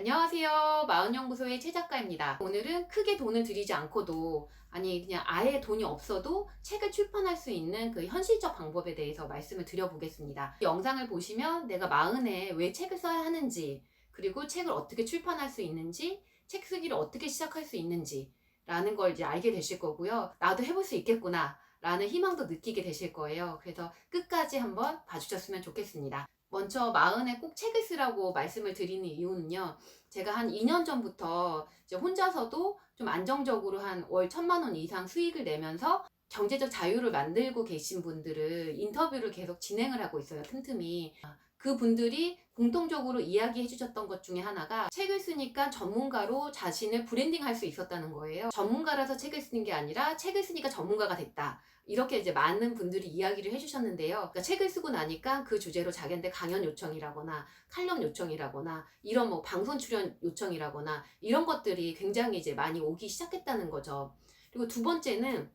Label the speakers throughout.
Speaker 1: 안녕하세요. 마흔연구소의 최 작가입니다. 오늘은 크게 돈을 들이지 않고도, 아니 그냥 아예 돈이 없어도 책을 출판할 수 있는 그 현실적 방법에 대해서 말씀을 드려보겠습니다. 이 영상을 보시면 내가 마흔에 왜 책을 써야 하는지, 그리고 책을 어떻게 출판할 수 있는지, 책 쓰기를 어떻게 시작할 수 있는지 라는 걸 이제 알게 되실 거고요. 나도 해볼 수 있겠구나 라는 희망도 느끼게 되실 거예요. 그래서 끝까지 한번 봐주셨으면 좋겠습니다. 먼저 마흔에 꼭 책을 쓰라고 말씀을 드리는 이유는요. 제가 한 2년 전부터 이제 혼자서도 좀 안정적으로 한 월 1,000만 원 이상 수익을 내면서 경제적 자유를 만들고 계신 분들을 인터뷰를 계속 진행을 하고 있어요. 틈틈이. 그 분들이 공통적으로 이야기해 주셨던 것 중에 하나가 책을 쓰니까 전문가로 자신을 브랜딩할 수 있었다는 거예요. 전문가라서 책을 쓰는 게 아니라 책을 쓰니까 전문가가 됐다. 이렇게 이제 많은 분들이 이야기를 해주셨는데요. 그러니까 책을 쓰고 나니까 그 주제로 자기한테 강연 요청이라거나 칼럼 요청이라거나 이런 뭐 방송 출연 요청이라거나 이런 것들이 굉장히 이제 많이 오기 시작했다는 거죠. 그리고 두 번째는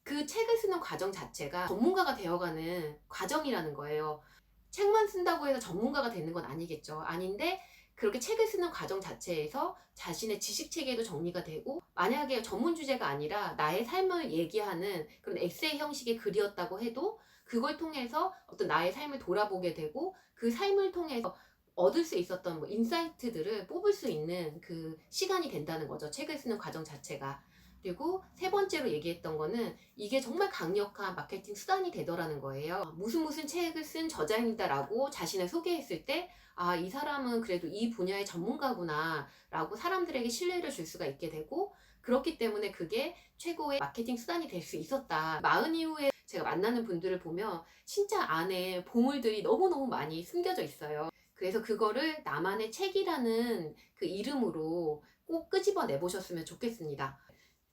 Speaker 1: 그 책을 쓰는 과정 자체가 전문가가 되어가는 과정이라는 거예요. 책만 쓴다고 해서 전문가가 되는 건 아니겠죠. 아닌데 그렇게 책을 쓰는 과정 자체에서 자신의 지식 체계도 정리가 되고, 만약에 전문 주제가 아니라 나의 삶을 얘기하는 그런 에세이 형식의 글이었다고 해도 그걸 통해서 어떤 나의 삶을 돌아보게 되고, 그 삶을 통해서 얻을 수 있었던 뭐 인사이트들을 뽑을 수 있는 그 시간이 된다는 거죠. 책을 쓰는 과정 자체가. 그리고 세 번째로 얘기했던 거는 이게 정말 강력한 마케팅 수단이 되더라는 거예요. 무슨 책을 쓴 저자입니다라고 자신을 소개했을 때, 아, 이 사람은 그래도 이 분야의 전문가구나 라고 사람들에게 신뢰를 줄 수가 있게 되고, 그렇기 때문에 그게 최고의 마케팅 수단이 될 수 있었다. 마흔 이후에 제가 만나는 분들을 보면 진짜 안에 보물들이 너무너무 많이 숨겨져 있어요. 그래서 그거를 나만의 책이라는 그 이름으로 꼭 끄집어 내보셨으면 좋겠습니다.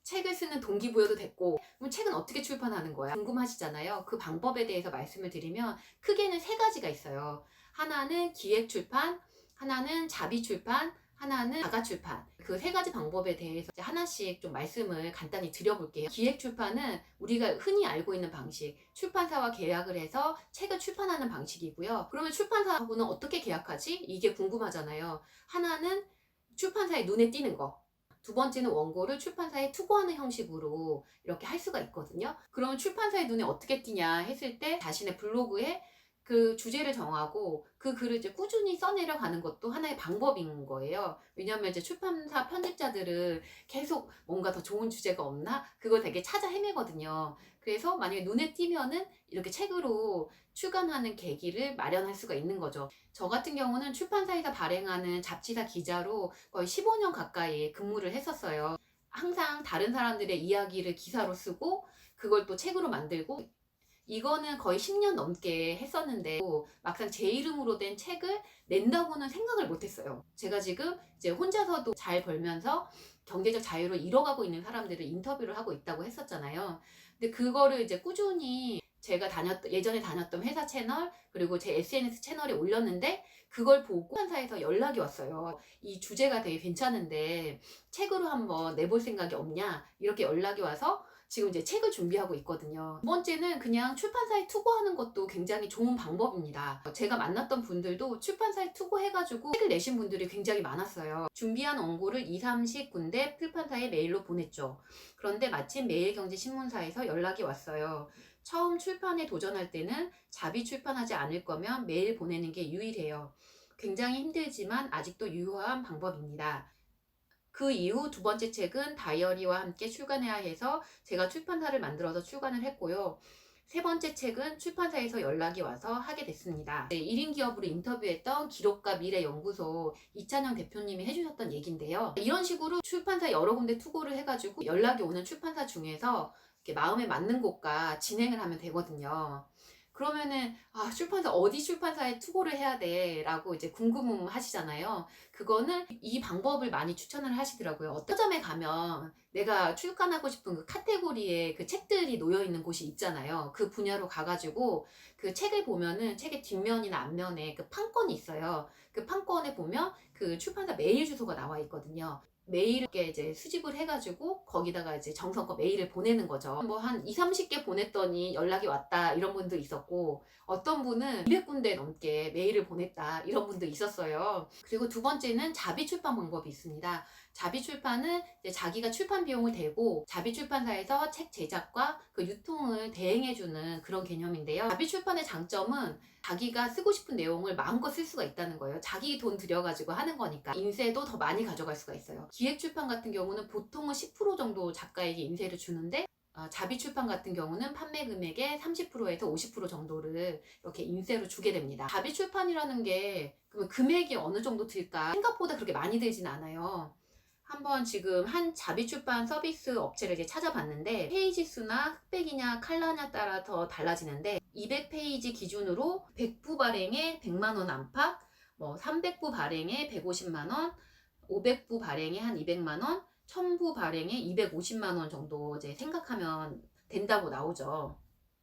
Speaker 1: 책을 쓰는 동기부여도 됐고, 그럼 책은 어떻게 출판하는 거야? 궁금하시잖아요. 그 방법에 대해서 말씀을 드리면 크게는 세 가지가 있어요. 하나는 기획 출판, 하나는 자비 출판, 하나는 자가 출판. 그 세 가지 방법에 대해서 하나씩 좀 말씀을 간단히 드려볼게요. 기획 출판은 우리가 흔히 알고 있는 방식, 출판사와 계약을 해서 책을 출판하는 방식이고요. 그러면 출판사하고는 어떻게 계약하지? 이게 궁금하잖아요. 하나는 출판사의 눈에 띄는 거, 두 번째는 원고를 출판사에 투고하는 형식으로 이렇게 할 수가 있거든요. 그러면 출판사의 눈에 어떻게 띄냐 했을 때 자신의 블로그에 그 주제를 정하고 그 글을 이제 꾸준히 써내려가는 것도 하나의 방법인 거예요. 왜냐하면 이제 출판사 편집자들은 계속 뭔가 더 좋은 주제가 없나? 그걸 되게 찾아 헤매거든요. 그래서 만약에 눈에 띄면은 이렇게 책으로 출간하는 계기를 마련할 수가 있는 거죠. 저 같은 경우는 출판사에서 발행하는 잡지사 기자로 거의 15년 가까이 근무를 했었어요. 항상 다른 사람들의 이야기를 기사로 쓰고 그걸 또 책으로 만들고, 이거는 거의 10년 넘게 했었는데 막상 제 이름으로 된 책을 낸다고는 생각을 못 했어요. 제가 지금 이제 혼자서도 잘 벌면서 경제적 자유를 이뤄가고 있는 사람들을 인터뷰를 하고 있다고 했었잖아요. 근데 그거를 이제 꾸준히 제가 예전에 다녔던 회사 채널, 그리고 제 SNS 채널에 올렸는데 그걸 보고 출판사에서 연락이 왔어요. 이 주제가 되게 괜찮은데 책으로 한번 내볼 생각이 없냐? 이렇게 연락이 와서 지금 이제 책을 준비하고 있거든요. 두 번째는 그냥 출판사에 투고하는 것도 굉장히 좋은 방법입니다. 제가 만났던 분들도 출판사에 투고해가지고 책을 내신 분들이 굉장히 많았어요. 준비한 원고를 2, 30군데 출판사에 메일로 보냈죠. 그런데 마침 매일경제신문사에서 연락이 왔어요. 처음 출판에 도전할 때는 자비 출판하지 않을 거면 메일 보내는 게 유일해요. 굉장히 힘들지만 아직도 유효한 방법입니다. 그 이후 두 번째 책은 다이어리와 함께 출간해야 해서 제가 출판사를 만들어서 출간을 했고요. 세 번째 책은 출판사에서 연락이 와서 하게 됐습니다. 1인 기업으로 인터뷰했던 기록가 미래연구소 이찬영 대표님이 해주셨던 얘기인데요. 이런 식으로 출판사 여러 군데 투고를 해가지고 연락이 오는 출판사 중에서 이렇게 마음에 맞는 곳과 진행을 하면 되거든요. 그러면은 출판사 어디 출판사에 투고를 해야 돼 라고 이제 궁금하시잖아요. 그거는 이 방법을 많이 추천을 하시더라고요. 어떤 서점에 가면 내가 출간하고 싶은 그 카테고리에 그 책들이 놓여 있는 곳이 있잖아요. 그 분야로 가가지고 그 책을 보면은 책의 뒷면이나 앞면에 그 판권이 있어요. 그 판권에 보면 그 출판사 메일 주소가 나와 있거든요. 메일을 이제 수집을 해가지고 거기다가 이제 정성껏 메일을 보내는 거죠. 뭐 한 2, 30개 보냈더니 연락이 왔다 이런 분도 있었고, 어떤 분은 200군데 넘게 메일을 보냈다 이런 분도 있었어요. 그리고 두 번째 번째는 자비 출판 방법이 있습니다. 자비 출판은 이제 자기가 출판 비용을 대고 자비 출판사에서 책 제작과 그 유통을 대행해주는 그런 개념인데요. 자비 출판의 장점은 자기가 쓰고 싶은 내용을 마음껏 쓸 수가 있다는 거예요. 자기 돈 들여가지고 하는 거니까 인세도 더 많이 가져갈 수가 있어요. 기획 출판 같은 경우는 보통은 10% 정도 작가에게 인세를 주는데 자비 출판 같은 경우는 판매 금액의 30%에서 50% 정도를 이렇게 인세로 주게 됩니다. 자비 출판이라는 게 그러면 금액이 어느 정도 들까? 생각보다 그렇게 많이 들진 않아요. 한번 지금 한 자비 출판 서비스 업체를 이제 찾아봤는데 페이지 수나 흑백이냐 칼라냐 따라 더 달라지는데 200페이지 기준으로 100부 발행에 100만 원 안팎, 300부 발행에 150만 원, 500부 발행에 한 200만 원, 1000부 발행에 250만 원 정도 이제 생각하면 된다고 나오죠.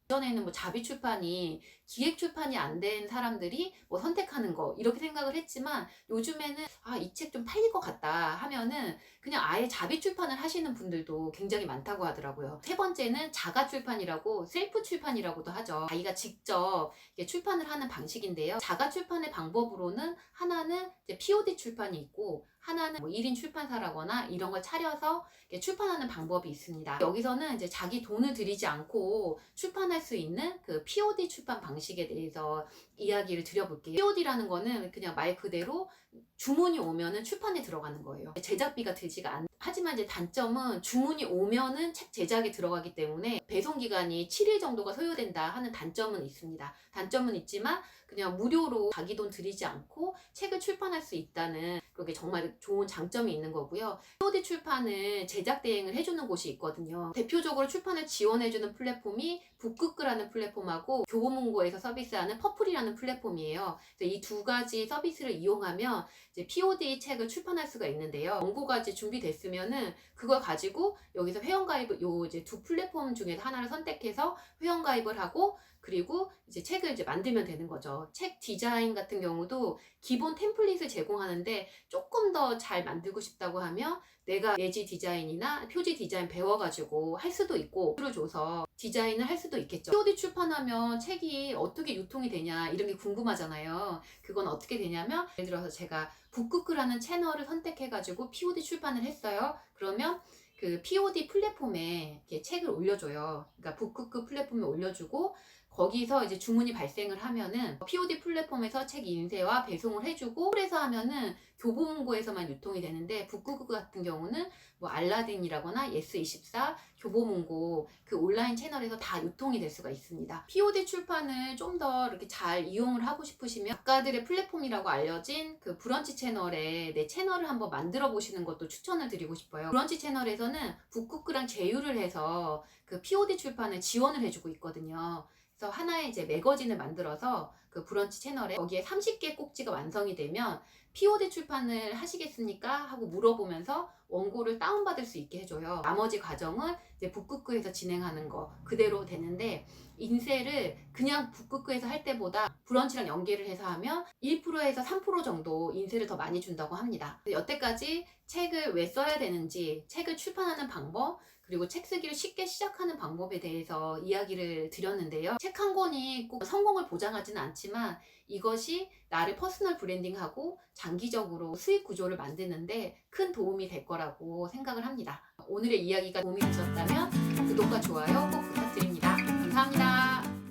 Speaker 1: 예전에는 뭐 자비 출판이 기획 출판이 안 된 사람들이 뭐 선택하는 거 이렇게 생각을 했지만 요즘에는 이 책 좀 팔릴 것 같다 하면은 그냥 아예 자비 출판을 하시는 분들도 굉장히 많다고 하더라고요. 세 번째는 자가 출판이라고 셀프 출판이라고도 하죠. 자기가 직접 출판을 하는 방식인데요. 자가 출판의 방법으로는 하나는 이제 POD 출판이 있고 하나는 뭐 1인 출판사라거나 이런 걸 차려서 출판하는 방법이 있습니다. 여기서는 이제 자기 돈을 들이지 않고 출판할 수 있는 그 POD 출판 방식에 대해서 이야기를 드려볼게요. POD라는 거는 그냥 말 그대로 주문이 오면은 출판에 들어가는 거예요. 제작비가 들지가 않. 하지만 이제 단점은 주문이 오면은 책 제작에 들어가기 때문에 배송 기간이 7일 정도가 소요된다 하는 단점은 있습니다. 단점은 있지만 그냥 무료로 자기 돈 들이지 않고 책을 출판할 수 있다는 그게 정말 좋은 장점이 있는 거고요. POD 출판을 제작 대행을 해주는 곳이 있거든요. 대표적으로 출판을 지원해주는 플랫폼이 북크크라는 플랫폼하고 교보문고에서 서비스하는 퍼플이라는 플랫폼이에요. 이 두 가지 서비스를 이용하면 이제 POD 책을 출판할 수가 있는데요. 원고가 이제 준비됐으면은 그걸 가지고 여기서 회원가입을 이제 두 플랫폼 중에서 하나를 선택해서 회원가입을 하고 그리고 이제 책을 이제 만들면 되는 거죠. 책 디자인 같은 경우도 기본 템플릿을 제공하는데 조금 더 잘 만들고 싶다고 하면 내가 예지 디자인이나 표지 디자인 배워가지고 할 수도 있고 를 줘서 디자인을 할 수도 있겠죠. POD 출판하면 책이 어떻게 유통이 되냐 이런 게 궁금하잖아요. 그건 어떻게 되냐면 예를 들어서 제가 북크크라는 채널을 선택해가지고 POD 출판을 했어요. 그러면 그 POD 플랫폼에 이렇게 책을 올려줘요. 그러니까 북크크 플랫폼에 올려주고 거기서 이제 주문이 발생을 하면은 POD 플랫폼에서 책 인쇄와 배송을 해주고 그래서 하면은 교보문고에서만 유통이 되는데 북크크 같은 경우는 뭐 알라딘이라거나 예스24, 교보문고 그 온라인 채널에서 다 유통이 될 수가 있습니다. POD 출판을 좀 더 이렇게 잘 이용을 하고 싶으시면 작가들의 플랫폼이라고 알려진 그 브런치 채널에 내 채널을 한번 만들어 보시는 것도 추천을 드리고 싶어요. 브런치 채널에서는 북크크랑 제휴를 해서 그 POD 출판을 지원을 해주고 있거든요. 그래서 하나의 이제 매거진을 만들어서 그 브런치 채널에 거기에 30개 꼭지가 완성이 되면 POD 출판을 하시겠습니까? 하고 물어보면서 원고를 다운받을 수 있게 해줘요. 나머지 과정은 이제 북크크에서 진행하는 거 그대로 되는데 인쇄를 그냥 북크크에서 할 때보다 브런치랑 연계를 해서 하면 1%에서 3% 정도 인쇄를 더 많이 준다고 합니다. 여태까지 책을 왜 써야 되는지, 책을 출판하는 방법, 그리고 책 쓰기를 쉽게 시작하는 방법에 대해서 이야기를 드렸는데요. 책 한 권이 꼭 성공을 보장하지는 않지만 이것이 나를 퍼스널 브랜딩하고 장기적으로 수익 구조를 만드는데 큰 도움이 될 거라고 생각을 합니다. 오늘의 이야기가 도움이 되셨다면 구독과 좋아요 꼭 부탁드립니다. 감사합니다.